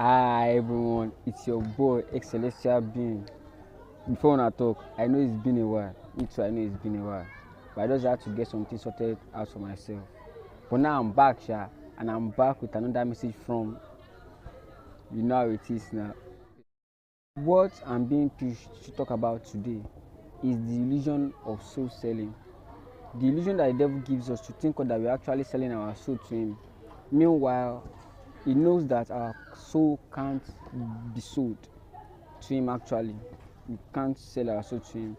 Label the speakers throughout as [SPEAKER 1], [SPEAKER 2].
[SPEAKER 1] Hi everyone, it's your boy X Celestial Being. Before I talk, I know it's been a while. Me too, I know it's been a while. But I just had to get something sorted out for myself. But now I'm back, and I'm back with another message from how it is now. What I'm being pushed to talk about today is the illusion of soul selling. The illusion that the devil gives us to think that we're actually selling our soul to him. Meanwhile, he knows that our soul can't be sold to him actually. We can't sell our soul to him.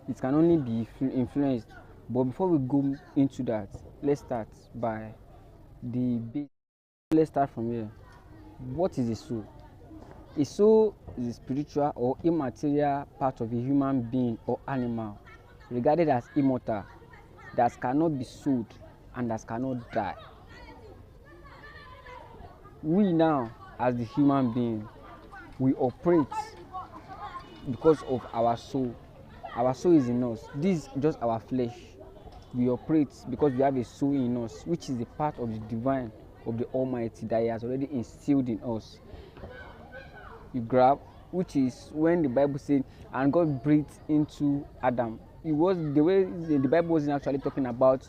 [SPEAKER 1] It can only be influenced. But before we go into that, let's start by the base. Let's start from here. What is a soul? A soul is a spiritual or immaterial part of a human being or animal, regarded as immortal, that cannot be sold and that cannot die. We now, as the human being, we operate because of our soul. Our soul is in us. This is just our flesh. We operate because we have a soul in us, which is a part of the divine, of the Almighty, that He has already instilled in us. You grab, which is when the Bible says, and God breathed into Adam. It was the way the Bible wasn't actually talking about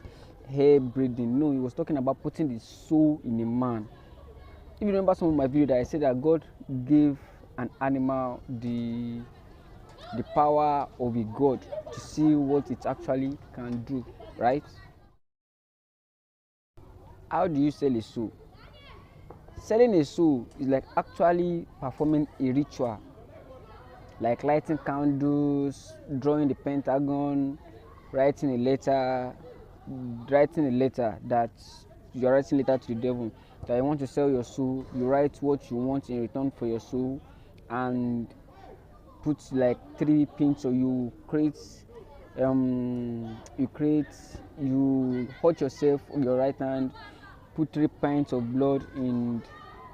[SPEAKER 1] hair breathing. No, it was talking about putting the soul in a man. If you remember some of my video that I said that God gave an animal the power of a god to see what it actually can do, right? How do you sell a soul? Selling a soul is like actually performing a ritual, like lighting candles, drawing the pentagon, writing a letter that you're writing letter to the devil that you want to sell your soul. You write what you want in return for your soul and put like 3 pins, or you hurt yourself on your right hand, put 3 pints of blood in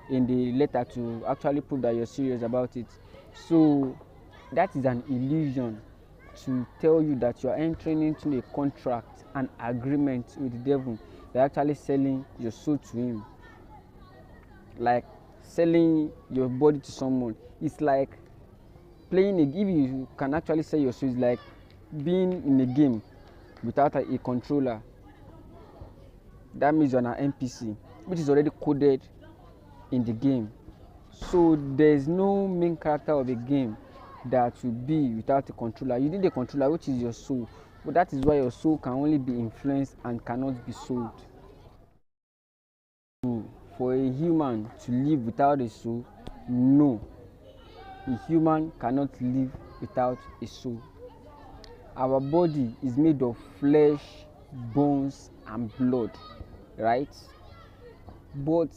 [SPEAKER 1] the letter to actually prove that you're serious about it. So that is an illusion to tell you that you are entering into a contract, an agreement with the devil. You're actually selling your soul to him, like selling your body to someone. It's like playing if you can actually sell your soul, is like being in a game without a controller. That means you're an NPC, which is already coded in the game. So there's no main character of a game that will be without a controller. You need a controller, which is your soul. But that is why your soul can only be influenced and cannot be sold. For a human to live without a soul, no. A human cannot live without a soul. Our body is made of flesh, bones, and blood, right? But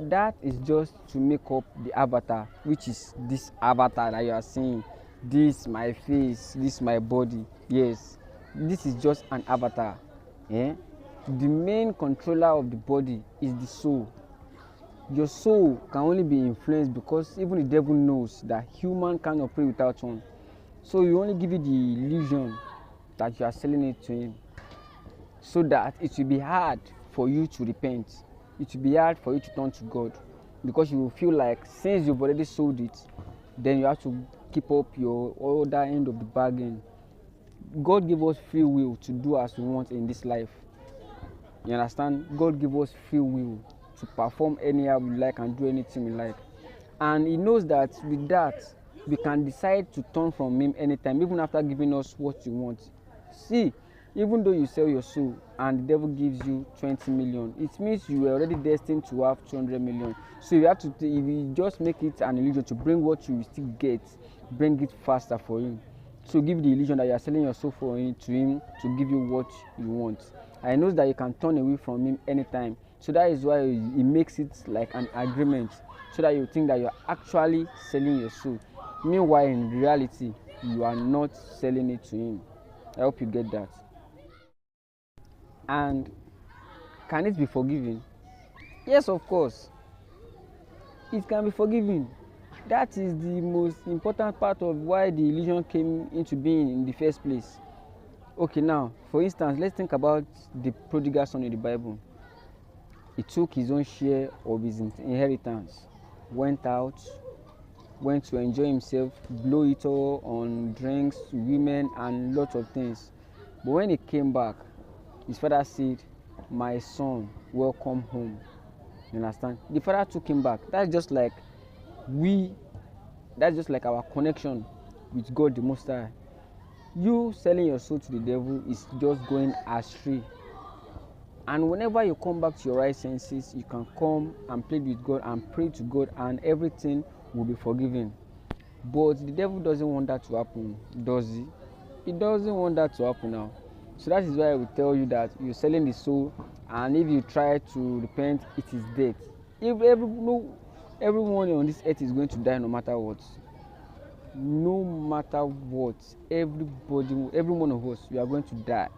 [SPEAKER 1] that is just to make up the avatar, which is this avatar that you are seeing. This my face, this my body. Yes, this is just an avatar. The main controller of the body is the soul. Your soul can only be influenced because even the devil knows that human can't operate without one. So you only give it the illusion that you are selling it to him, so that it will be hard for you to repent. It will be hard for you to turn to God, because you will feel like since you've already sold it, then you have to keep up your other end of the bargain. God gave us free will to do as we want in this life. You understand? God gave us free will to perform anyhow we like and do anything we like. And He knows that with that, we can decide to turn from Him anytime, even after giving us what we want. See, even though you sell your soul and the devil gives you 20 million, it means you were already destined to have 200 million. So you have to, if you just make it an illusion to bring what you will still get, bring it faster for you. So give the illusion that you are selling your soul to him to give you what you want. I know that you can turn away from him anytime. So that is why he makes it like an agreement, so that you think that you are actually selling your soul. Meanwhile, in reality, you are not selling it to him. I hope you get that. And can it be forgiven? Yes, of course. It can be forgiven. That is the most important part of why the illusion came into being in the first place. Okay, now, for instance, let's think about the prodigal son in the Bible. He took his own share of his inheritance. went out, went to enjoy himself, blow it all on drinks, women, and lots of things. But when he came back, his father said, "My son, welcome home." You understand? The father took him back. We, that's just like our connection with God the Most High. You selling your soul to the devil is just going astray. And whenever you come back to your right senses, you can come and plead with God and pray to God, and everything will be forgiven. But the devil doesn't want that to happen, does he? He doesn't want that to happen now. So that is why we tell you that you're selling the soul, and if you try to repent, it is death. If everyone on this earth is going to die no matter what. No matter what, every one of us, we are going to die.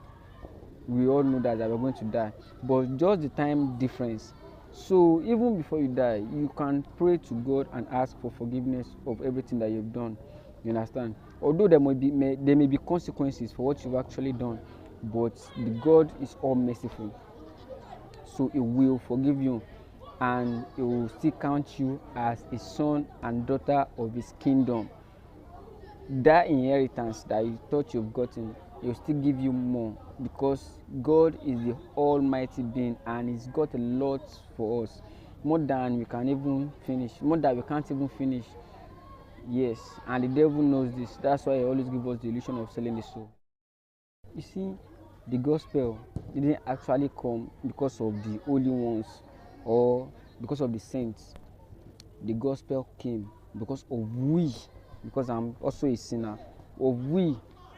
[SPEAKER 1] We all know that we are going to die, but just the time difference. So even before you die, you can pray to God and ask for forgiveness of everything that you've done. You understand? Although there may be consequences for what you've actually done, but the God is all merciful, so He will forgive you, and He will still count you as a son and daughter of His kingdom. That inheritance that you thought you've gotten, He'll still give you more, because God is the almighty being, and He's got a lot for us, more than we can even finish, more than we can't even finish. Yes, and the devil knows this. That's why he always gives us the illusion of selling the soul. You see, the gospel didn't actually come because of the holy ones or because of the saints. The gospel came because of we, because I'm also a sinner, of we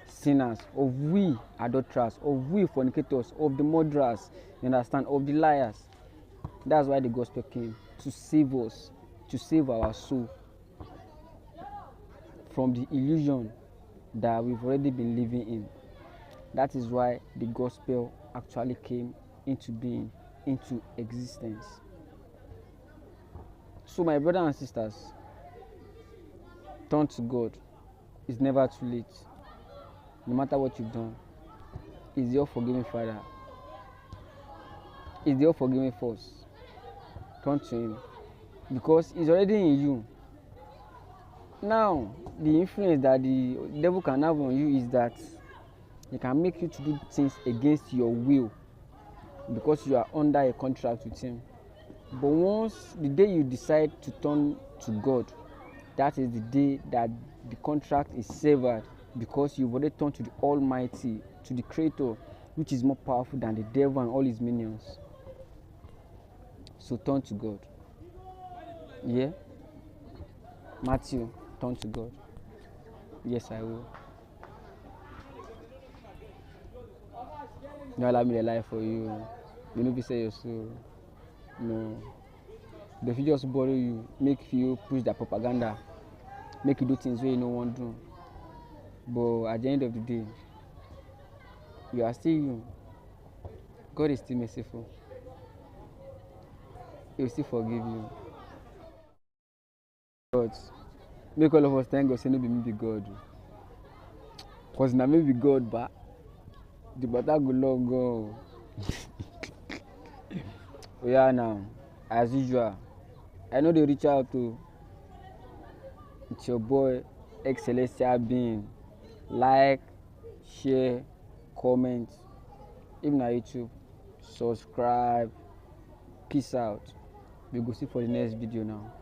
[SPEAKER 1] sinners, of we adulterers, of we fornicators, of the murderers, you understand, of the liars. That's why the gospel came, to save us, to save our soul from the illusion that we've already been living in. That is why the gospel actually came into being, into existence. So my brothers and sisters, turn to God. It's never too late. No matter what you've done, He's your forgiving Father. He's your forgiving force. Turn to Him, because He's already in you. Now, the influence that the devil can have on you is that he can make you to do things against your will, because you are under a contract with Him. But once the day you decide to turn to God, that is the day that the contract is severed, because you've already turned to the Almighty, to the Creator, which is more powerful than the devil and all his minions. So turn to God. Yeah? Matthew, turn to God. Yes, I will. No allow me to lie for you. You know, be say your soul. No. They fit just borrow you, make you push their propaganda, make you do things where you no want to do. But at the end of the day, you are still you. God is still merciful. He will still forgive you. But make all of us thank God say no be me be God. Because now me be God, but the matter go long go. Oh yeah, now, as usual, I know they reach out to. It's your boy, Celestial Being. Like, share, comment. Even on YouTube, subscribe. Peace out. We go see for the next video now.